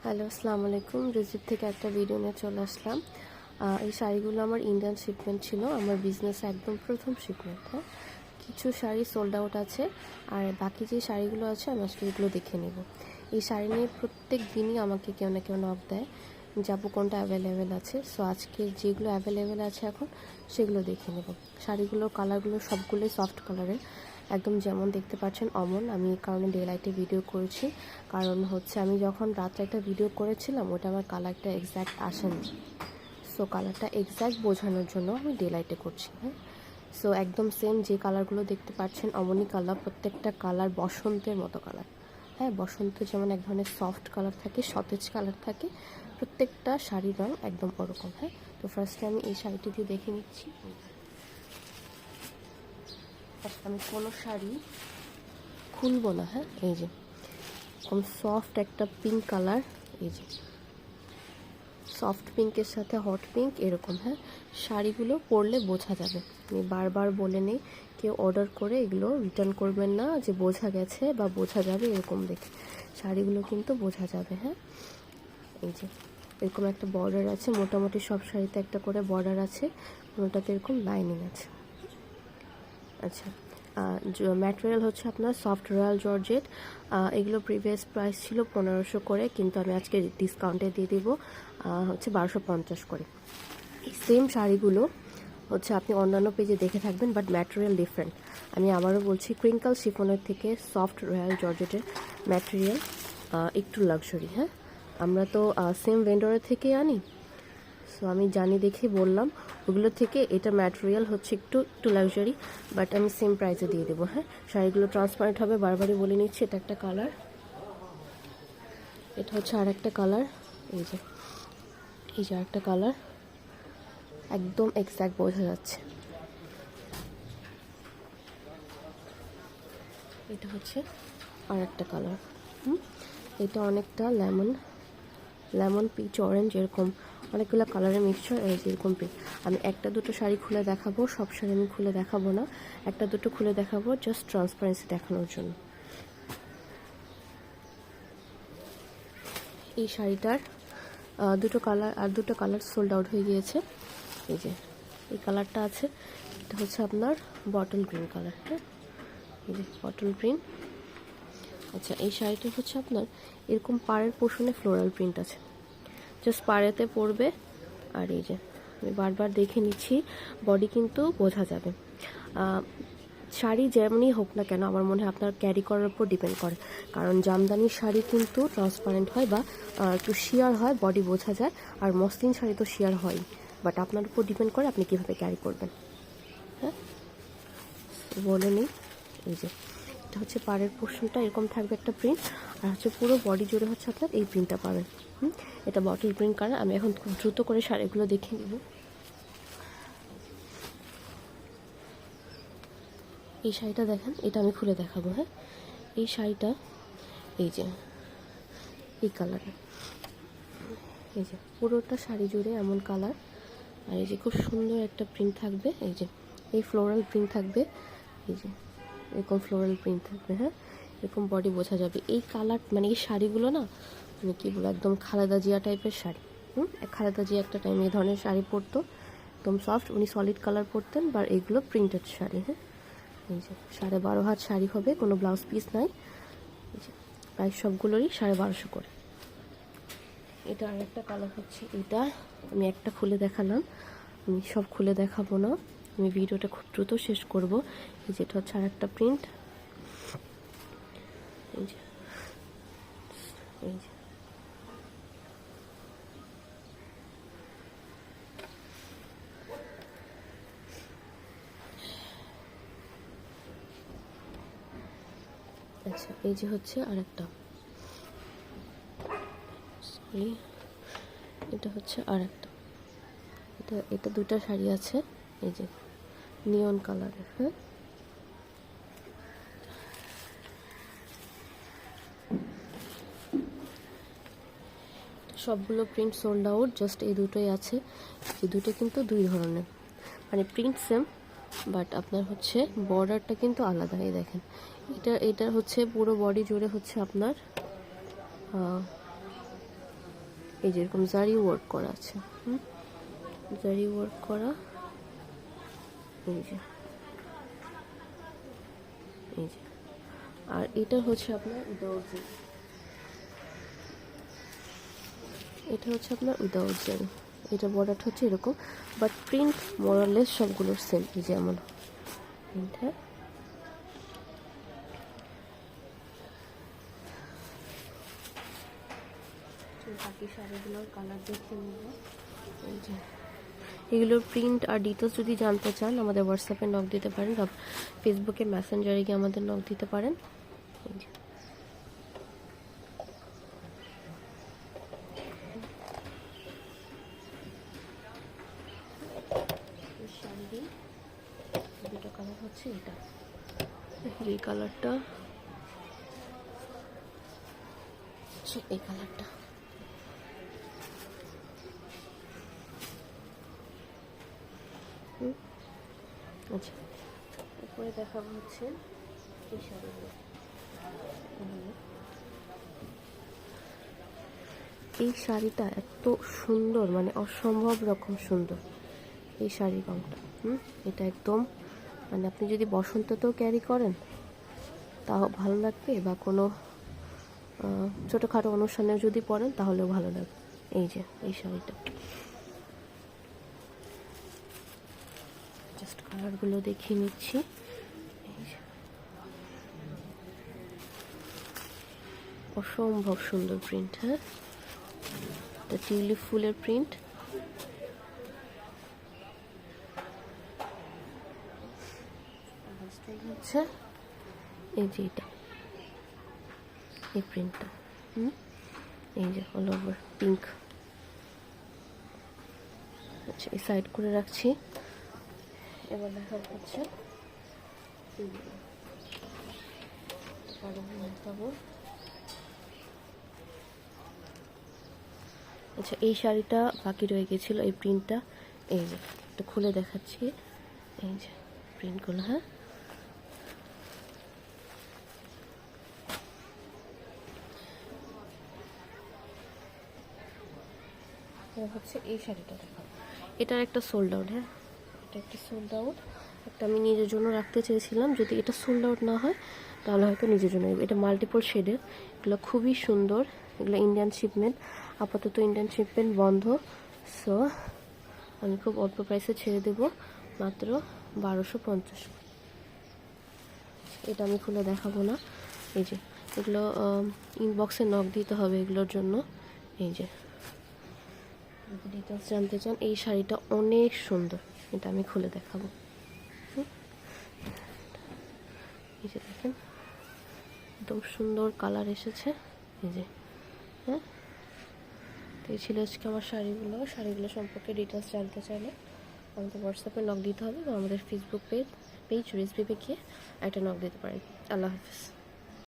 Hello, আসসালামু আলাইকুম। রিজিপ থেকে একটা ভিডিও নিয়ে চলে আসলাম। এই শাড়িগুলো আমার ইন্ডিয়ান শিপমেন্ট ছিল, আমার বিজনেসে একদম প্রথম শিপমেন্ট। হ্যাঁ, কিছু শাড়ি সোল্ড আউট আছে, আর বাকি যে শাড়িগুলো আছে আমি আজকে এগুলো দেখে নেব। এই শাড়ি নিয়ে প্রত্যেক দিনই আমাকে কেউ না কেউ নক দেয়, যাবো কোনটা অ্যাভেলেবেল আছে। সো আজকে যেগুলো অ্যাভেলেবেল আছে এখন সেগুলো দেখে নেব। শাড়িগুলোর কালারগুলো সবগুলোই সফট কালারের, একদম যেমন দেখতে পাচ্ছেন অমন। আমি এই কারণে ডে লাইটে ভিডিও করেছি, কারণ হচ্ছে আমি যখন রাত্রে একটা ভিডিও করেছিলাম ওটা আমার কালারটা এক্স্যাক্ট আসেনি। সো কালারটা এক্স্যাক্ট বোঝানোর জন্য আমি ডে লাইটে করছি। হ্যাঁ, সো একদম সেম যে কালারগুলো দেখতে পাচ্ছেন অমনই কালার, প্রত্যেকটা কালার বসন্তের মতো কালার। হ্যাঁ, বসন্ত যেমন এক ধরনের সফট কালার থাকে, সতেজ কালার থাকে, প্রত্যেকটা শাড়ির রঙ একদম ওরকম। হ্যাঁ, তো ফার্স্টে আমি এই শাড়িটি দিয়ে দেখে নিচ্ছি। আমি কোনো শাড়ি খুলবো না। হ্যাঁ, এই যে এরকম সফট একটা পিঙ্ক কালার, এই যে সফট পিঙ্কের সাথে হট পিঙ্ক এরকম। হ্যাঁ, শাড়িগুলো পরলে বোঝা যাবে। আমি বারবার বলে নেই, কেউ অর্ডার করে এগুলো রিটার্ন করবেন না যে বোঝা গেছে বা বোঝা যাবে এরকম দেখে। শাড়িগুলো কিন্তু বোঝা যাবে। হ্যাঁ, এই যে এরকম একটা বর্ডার আছে, মোটামুটি সব শাড়িতে একটা করে বর্ডার আছে, কোনোটাতে এরকম লাইনিং আছে। আচ্ছা, ম্যাটেরিয়াল হচ্ছে আপনার সফট রয়্যাল জর্জেট। এগুলো প্রিভিয়াস প্রাইস ছিল 1500 করে, কিন্তু আমি আজকে ডিসকাউন্টে দিয়ে দিব হচ্ছে 1250 করে। এই সেম শাড়িগুলো হচ্ছে আপনি অন্যান্য পেজে দেখে থাকবেন, বাট ম্যাটেরিয়াল ডিফারেন্ট। আমি আবারও বলছি, ক্রিঙ্কল শিফনের থেকে সফট রয়্যাল জর্জেটের ম্যাটেরিয়াল একটু লাক্সারি। হ্যাঁ, আমরা তো সেম ভেন্ডরের থেকে আনি, সো আমি জানি দেখে বললাম। ওগুলো থেকে এটা ম্যাটেরিয়াল হচ্ছে একটু একটু লাক্সারি, বাট আমি সেম প্রাইসে দিয়ে দেবো। হ্যাঁ, শাড়িগুলো ট্রান্সপারেন্ট হবে, বারবারই বলে নিচ্ছি। এটা একটা কালার, এটা হচ্ছে আর একটা কালার, এই যে আর একটা কালার, একদম এক্স্যাক্ট বোঝা যাচ্ছে। এটা হচ্ছে আর একটা কালার। এটা অনেকটা লেমন পিচ অরেঞ্জ, এরকম অনেকগুলো কালারের মিক্সচার। এই যে এরকম পিঙ্ক। আমি একটা দুটো শাড়ি খুলে দেখাবো, সব শাড়ি আমি খুলে দেখাবো না, একটা দুটো খুলে দেখাবো জাস্ট ট্রান্সপারেন্সি দেখানোর জন্য। এই শাড়িটার দুটো কালার সোল্ড আউট হয়ে গিয়েছে। এই যে এই কালারটা আছে, এটা হচ্ছে আপনার বটল গ্রিন কালার। হ্যাঁ, এই যে বটল গ্রিন। আচ্ছা, এই শাড়িটা হচ্ছে আপনার এরকম পাড়ের পোর্শনে ফ্লোরাল প্রিন্ট আছে, জাস্ট পাড়েতে পরবে। আর এই যে আমি বারবার দেখে নিচ্ছি, বডি কিন্তু বোঝা যাবে। শাড়ি যেমনই হোক না কেন, আমার মনে হয় আপনার ক্যারি করার উপর ডিপেন্ড করে, কারণ জামদানির শাড়ি কিন্তু ট্রান্সপারেন্ট হয় বা একটু শিয়ার হয়, বডি বোঝা যায়। আর মসলিন শাড়ি তো শিয়ার হয়, বাট আপনার উপর ডিপেন্ড করে আপনি কীভাবে ক্যারি করবেন। হ্যাঁ, বলে নিই, এই যে এটা হচ্ছে পাড়ের পোর্শনটা এরকম থাকবে একটা প্রিন্ট, আর হচ্ছে পুরো বডি জুড়ে হচ্ছে আপনার এই প্রিন্টটা পাবেন। এটা বটল প্রিন্ট কালার। আমি এখন খুব দ্রুত করে শাড়িগুলো দেখে নিব। এই শাড়িটা দেখেন, এটা আমি খুলে দেখাবো। হ্যাঁ, এই শাড়িটা এই যে এই কালারের, এই যে পুরোটা শাড়ি জুড়ে এমন কালার, আর এই যে খুব সুন্দর একটা প্রিন্ট থাকবে, এই যে এই ফ্লোরাল প্রিন্ট থাকবে, এই যে এরকম ফ্লোরাল প্রিন্ট থাকবে। হ্যাঁ, এরকম বডি বোঝা যাবে। এই কালার মানে এই শাড়িগুলো না, মানে কী বলবো, একদম খালেদা জিয়া টাইপের শাড়ি। খালেদা জিয়া একটা টাইম এই ধরনের শাড়ি পরতো, একদম সফট। উনি সলিড কালার পরতেন, বা এগুলো প্রিন্টেড শাড়ি। হ্যাঁ, এই যে 12.5 হাত শাড়ি হবে, কোনো ব্লাউজ পিস নাই। এই যে প্রায় সবগুলোরই 1250 করে। এটা আর একটা কালার হচ্ছে, এটা আমি একটা খুলে দেখালাম, আমি সব খুলে দেখাবো না, আমি ভিডিওটা খুব দ্রুত শেষ করব। এই যেটা হচ্ছে আর একটা প্রিন্ট, এই যে এই যে আচ্ছা, এই যে হচ্ছে আর একটা, সরি, এটা হচ্ছে আর একটা। এটা দুটা শাড়ি আছে, এই যে নিয়ন কালারের। হ্যাঁ, সবগুলো প্রিন্ট সোল্ড আউট, জাস্ট এই দুটোই আছে। এই দুটো কিন্তু দুই ধরনের, মানে প্রিন্ট সেম, বাট আপনার হচ্ছে বর্ডারটা কিন্তু আলাদা। এই দেখেন, এটা হচ্ছে পুরো বডি জুড়ে হচ্ছে আপনার এই যে এরকম জারি ওয়ার্ক করা আছে, জারি ওয়ার্ক করা, এই যে এই যে। আর এটা হচ্ছে আপনার উইদাউট জারি, এটা হচ্ছে আপনার উইদাউট জারি। এটা বর্ডারটা হচ্ছে এরকম, বাট প্রিন্ট মোরালেস সবগুলোর সেম, এই যে এমন প্রিন্ট। হ্যাঁ, বাকি শাড়িগুলোর কালার দেখে নেব। এই যে এগুলোর প্রিন্ট আর ডিটেলস যদি জানতে চান আমাদের হোয়াটসঅ্যাপে নক দিতে পারেন, বা ফেসবুকে মেসেঞ্জারে গিয়ে আমাদের নক দিতে পারেন। এই যে শাড়ি দুটো কালার হচ্ছে, এটা এই কালারটা, এই কালারটা। আচ্ছা, এরপরে দেখাবো হচ্ছে এই শাড়িগুলো। এই শাড়িটা এত সুন্দর, মানে অসম্ভব রকম সুন্দর এই শাড়ির রঙটা। এটা একদম মানে আপনি যদি বসন্ততেও ক্যারি করেন তাও ভালো লাগবে, বা কোনো ছোটোখাটো অনুষ্ঠানেও যদি পরেন তাহলেও ভালো লাগবে। এই যে এই শাড়িটা, জাস্ট কালারগুলো দেখিয়ে নিচ্ছি। অসম্ভব সুন্দর প্রিন্ট। হ্যাঁ, এটা টিউলিপ ফুলের প্রিন্ট। হচ্ছে এই যে এটা, এই প্রিন্টটা, এই যে অল ওভার পিঙ্ক। আচ্ছা, এই সাইড করে রাখছি। এবার দেখা হচ্ছে আচ্ছা, এই শাড়িটা বাকি রয়ে গেছিল, এই প্রিন্টটা। এই যে একটু খুলে দেখাচ্ছি, এই যে প্রিন্টগুলো। হ্যাঁ, হচ্ছে এই শাড়িটা দেখো, এটার একটা সোল্ড আউট। হ্যাঁ, এটা একটা সোল্ড আউট, একটা আমি নিজের জন্য রাখতে চেয়েছিলাম, যদি এটা সোল্ড আউট না হয় তাহলে হয়তো নিজের জন্য। এটা মাল্টিপল শেডের, এগুলো খুবই সুন্দর। এগুলো ইন্ডিয়ান শিপমেন্ট, আপাতত ইন্ডিয়ান শিপমেন্ট বন্ধ। সো আমি খুব অল্প প্রাইসে ছেড়ে দেব, মাত্র 1250। এটা আমি খুলে দেখাবো না। এই যে এগুলো ইনবক্সে নক দিতে হবে এগুলোর জন্য। এই যে যদি ডিটেলস জানতে চান, এই শাড়িটা অনেক সুন্দর, এটা আমি খুলে দেখাবো। এই যে দেখেন, একদম সুন্দর কালার এসেছে। এই যে, হ্যাঁ, তো এই ছিল আজকে আমার শাড়িগুলো সম্পর্কে ডিটেলস জানতে চাইলে আমাদের হোয়াটসঅ্যাপে নক দিতে হবে, বা আমাদের ফেসবুক পেজ রেসিপি গিয়ে একটা নক দিতে পারেন। আল্লাহ হাফিজ।